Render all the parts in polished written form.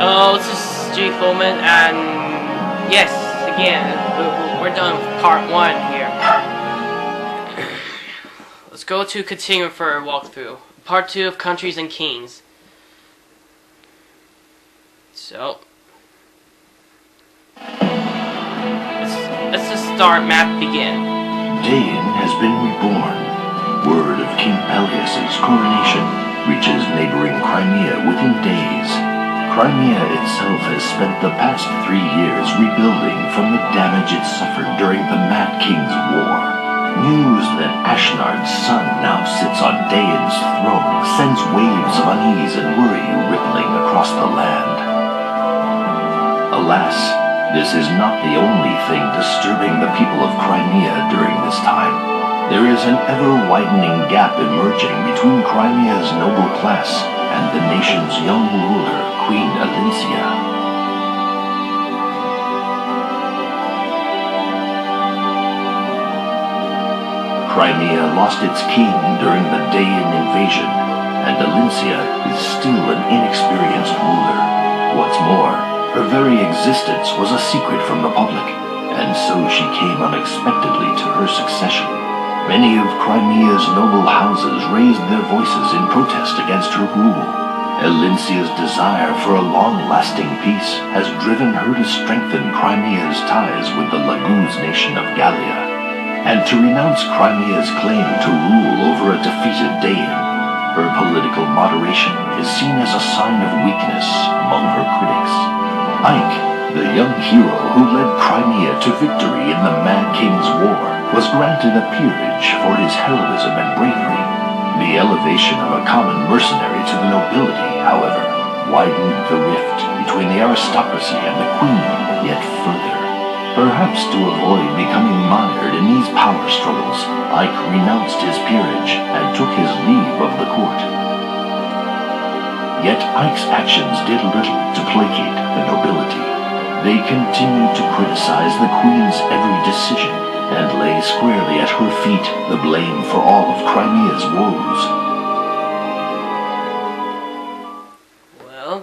Hello, this is G. Coleman, and yes, again, we're done with part 1 here. Let's go to continue for our walkthrough. Part 2 of Countries and Kings. So, let's just start map begin. Dain has been reborn. Word of King Pelias's coronation reaches neighboring Crimea within days. Crimea itself has spent the past 3 years rebuilding from the damage it suffered during the Mad King's War. News that Ashnard's son now sits on Dain's throne sends waves of unease and worry rippling across the land. Alas, this is not the only thing disturbing the people of Crimea during this time. There is an ever-widening gap emerging between Crimea's noble class and the nation's young ruler, Queen Elincia. Crimea lost its king during the Dain invasion, and Elincia is still an inexperienced ruler. What's more, her very existence was a secret from the public, and so she came unexpectedly to her succession. Many of Crimea's noble houses raised their voices in protest against her rule. Elincia's desire for a long-lasting peace has driven her to strengthen Crimea's ties with the Laguz nation of Gallia, and to renounce Crimea's claim to rule over a defeated Dain. Her political moderation is seen as a sign of weakness among her critics. Ike, the young hero who led Crimea to victory in the Mad King's War, was granted a peerage for his heroism and bravery. The elevation of a common mercenary to the nobility, however, widened the rift between the aristocracy and the queen yet further. Perhaps to avoid becoming mired in these power struggles, Ike renounced his peerage and took his leave of the court. Yet Ike's actions did little to placate the nobility. They continued to criticize the queen's every decision, and lay squarely at her feet the blame for all of Crimea's woes. Well,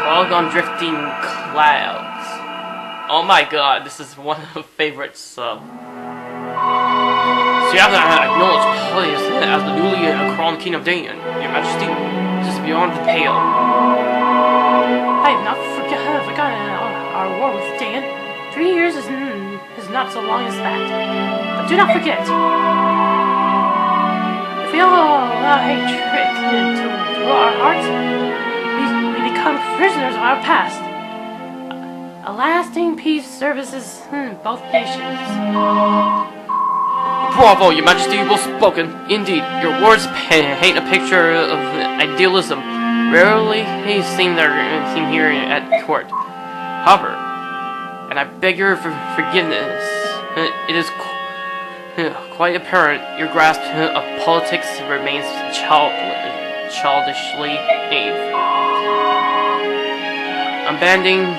fog on drifting clouds. Oh my god, this is one of my favorites. So you have to acknowledge Pelias as the newly crowned king of Dain. Your Majesty, this is beyond the pale. I have not forgotten our war with Dain. 3 years is not so long as that. But do not forget, if we all allow hatred to rule our hearts, we become prisoners of our past. A lasting peace services both nations. Bravo, Your Majesty, well spoken. Indeed, your words paint a picture of idealism rarely seen here at court. However, and I beg your forgiveness, it is quite apparent your grasp of politics remains childishly naive. Abandoning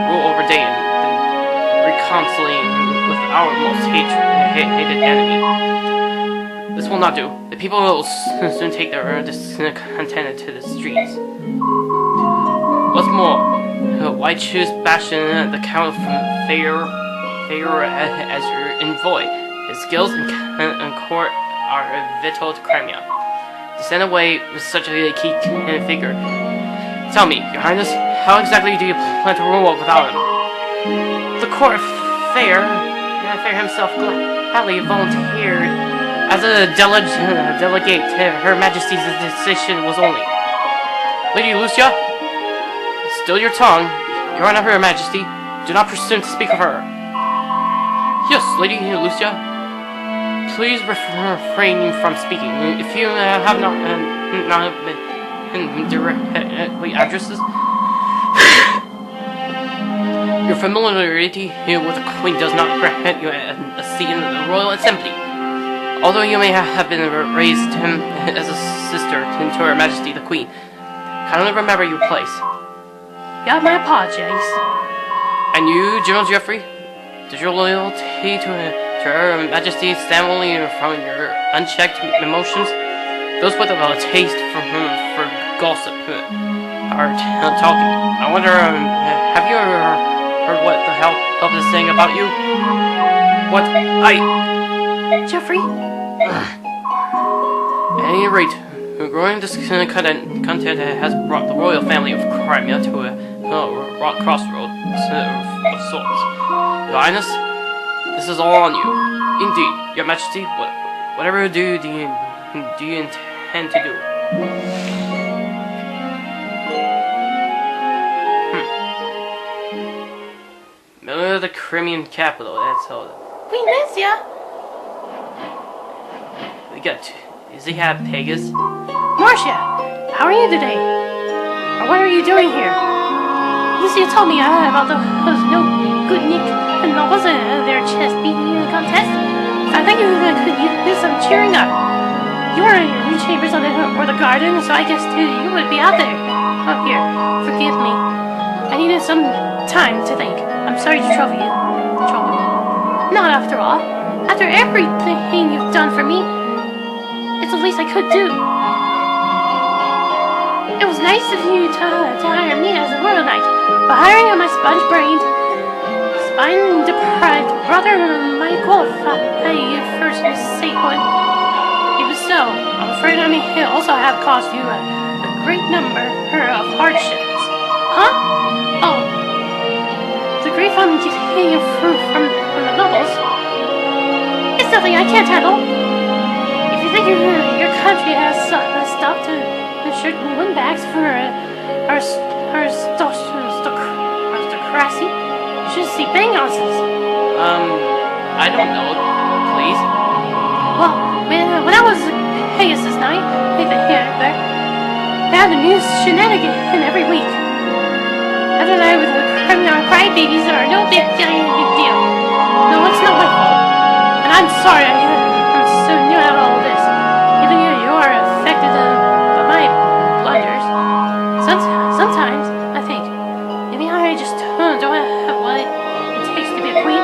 rule over Dain, then reconciling with our most hated enemy. This will not do. The people will soon take their discontent to the streets. What's more, why choose Bastion, the Count of Fair as your envoy? His skills and court are vital to Crimea. To send away such a key figure. Tell me, Your Highness, how exactly do you plan to rule without him? The court of Fair himself gladly volunteered as a delegate. Her Majesty's decision was only. Lady Lucia? Still your tongue. Your Honor, Her Majesty. Do not presume to speak of her. Yes, Lady Lucia. Please refrain from speaking. If you have not been directly addresses, your familiarity with the Queen does not grant you a seat in the Royal Assembly. Although you may have been raised as a sister to Her Majesty the Queen, kindly remember your place. You have my apologies. And you, General Jeffrey, does your loyalty to Her Majesty stem only from your unchecked emotions? Those with a taste for gossip are talking. I wonder, have you ever heard what the hell Help is saying about you? What? Jeffrey? At any rate, growing discontent has brought the royal family of Crimea to a rock crossroad of sorts. Your Highness, this is all on you. Indeed, Your Majesty, whatever do you intend to do? Melior, the Crimean capital, that's all. Queen Elincia! Is he have Pegasus? Marcia, how are you today? Or what are you doing here? Lucia told me about those no good Nick and novels and their chess beating contest. I think you could use some cheering up. You are in your chambers or the garden, so I guess you would be out there. Oh, here, forgive me. I needed some time to think. I'm sorry to trouble you. Not after all. After everything you've done for me, it's the least I could do. It was nice of you to hire me as a royal knight, but hiring my sponge-brained, spine-deprived brother might qualify for statehood. Even so, I'm afraid I may also have caused you a great number of hardships. Huh? Oh, the grief I'm getting from the nobles. It's nothing I can't handle. If you think your country has stopped certain windbags for aristocracy, you should see begnions. I don't know. Please? Well, when I was Pegasus Knight, they had a new shenanigan every week. After that, with the crybabies are no big deal. No, it's not my fault. And I'm sorry I'm so new at all this. Even you are affected by my blunders. Sometimes I think maybe I just don't have what it takes to be a queen.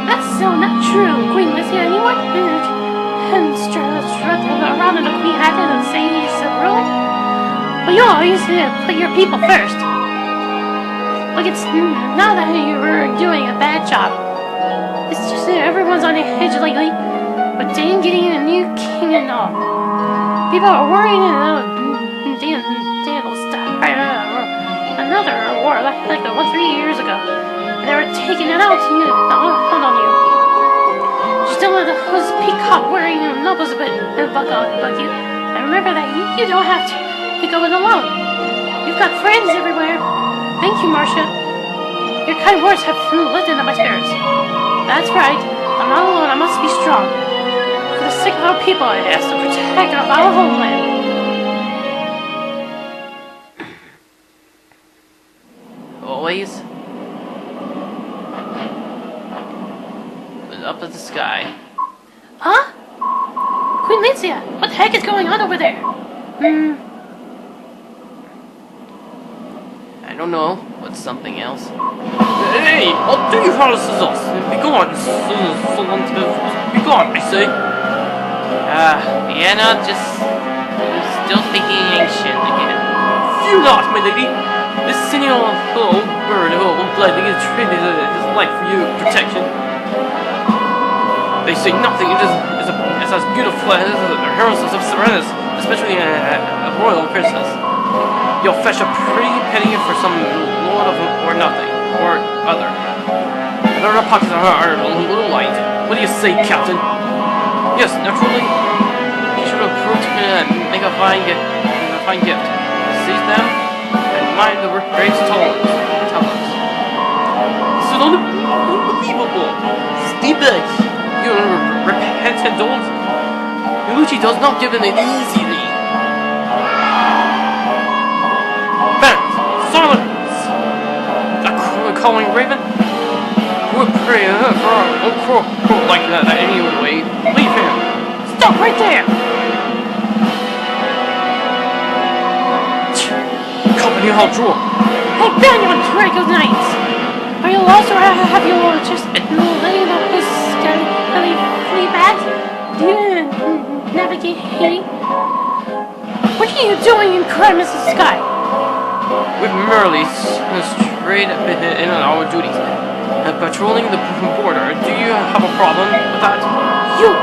That's so not true, Queen Elincia. Anyone can strut around in a queen hat and say he's so ruling. But you always put your people first. Look, it's not that you're doing a bad job. It's just that everyone's on edge lately. But dang, getting a new king and all. People are worrying about another war like the one 3 years ago. And they were taking it out on you. Just don't let those peacock wearing nobles bug you. And remember that you don't have to go it alone. You've got friends everywhere. Thank you, Marcia. Your kind words have lifted my spirits. That's right. I'm not alone. I must be strong. For the sake of our people, I ask to protect our homeland. Always. But up at the sky. Huh? Queen Elincia, what the heck is going on over there? I don't know. What's something else? Hey! I'll do you scissors! Be gone! Be gone, I say! Vienna still speaking ancient again. Fear not, my lady! This senile old bird will gladly trade his life for your protection. They say nothing is as beautiful as the heroes of Serenus, especially a royal princess. You'll fetch a pretty penny for some lord of or nothing, or other. And our pockets are a little light. What do you say, Captain? Yes, naturally. You should have proved to make a fine gift. Seize them, and mind the graves tell us. This is unbelievable. Steeplegs, you repentant old. Nealuchi does not give in easily. Silence! That calling raven? Who would pray for a crow like that anyway? Leave him! Stop right there! Company Hall Draw! Hey, begnion Draco Knights! Are you lost or have you just been letting up his scaly flea bags? Do you navigate What are you doing in Crimean Sky? We've merely strayed in on our duties, patrolling the border. Do you have a problem with that? You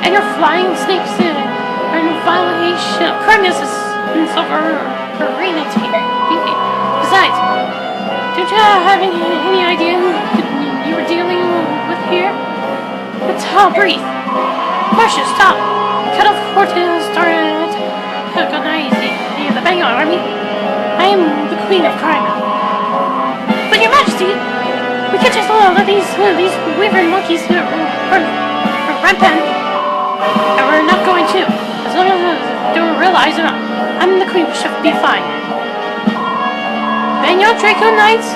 and your flying snakes are in violation of Crimean sovereignty. Besides, don't you have any idea who you were dealing with here? But breathe. Marcia, stop. Cut off Horton started organize the begnion army. I am the Queen of Crime. But Your Majesty, we can't just let these wyvern monkeys run rampant. And we're not going to. As long as they don't realize I'm the Queen, we should be fine. Begnion Draco Knights,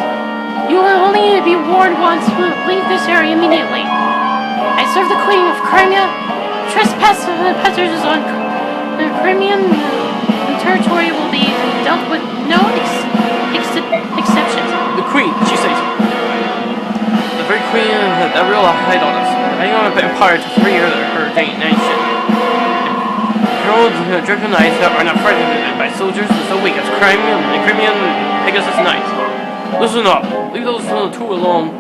you will only be warned once. Leave this area immediately. I serve the Queen of Crimea. Trespassers on Crimean territory will be dealt with no exceptions. The Queen, she says. The very Queen that real hide on us. I want the Empire to free her nation. Herald Dragon Knights are not frightened by soldiers so weak as Crimean Pegasus Knights. Listen up. Leave those two alone.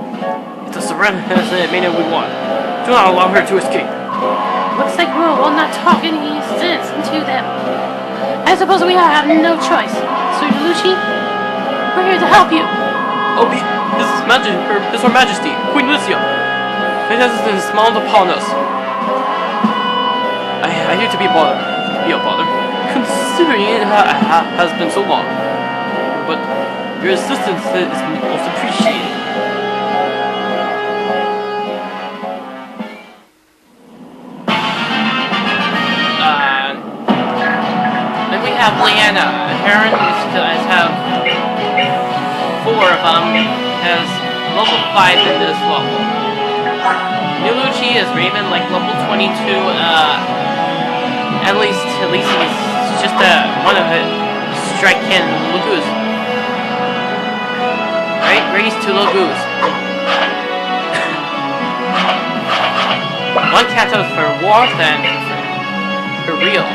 It's a surrender mania we want. Do not allow her to escape. Looks like we will not talk any sense into them. I suppose we have no choice. Sir Nealuchi, we're here to help you. Oh, His Her Majesty, Queen Elincia. It has smiled upon us. I hate to be a bother, considering it has been so long. But your assistance is most appreciated. Have Leanne, Heron have 4 of them, has level 5 in this level. Nealuchi is Raven, like level 22, at least he's just one of it, Strike Kin, Lagoose. Right? Raised to Lagoose. One cat out for Warth and for Real.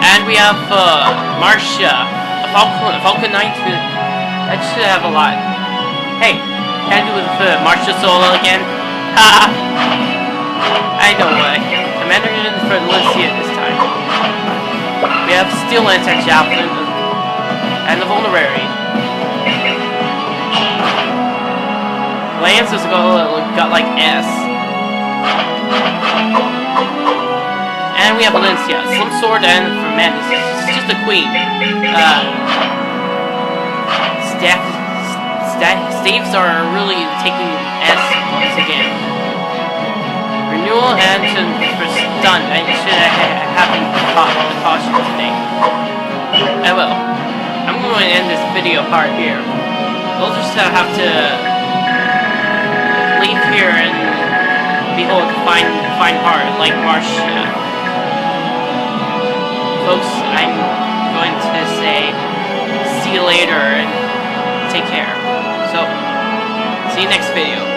And we have Marcia, a Falcon Knight. That should have a lot. Hey, can I do with Marcia solo again? Ha! I know why. Commander in for Elincia this time. We have Steel Anti-Javelin and the Vulnerary. Lance has got like S. And we have Elincia, Slim Sword, and for Madness, it's just a queen. Staves are really taking S once again. Renewal and for Stun, I should have been caution today. I will. I'm going to end this video part here. We'll just have to leave here and behold fine heart like Marcia. Folks, I'm going to say see you later and take care. So, see you next video.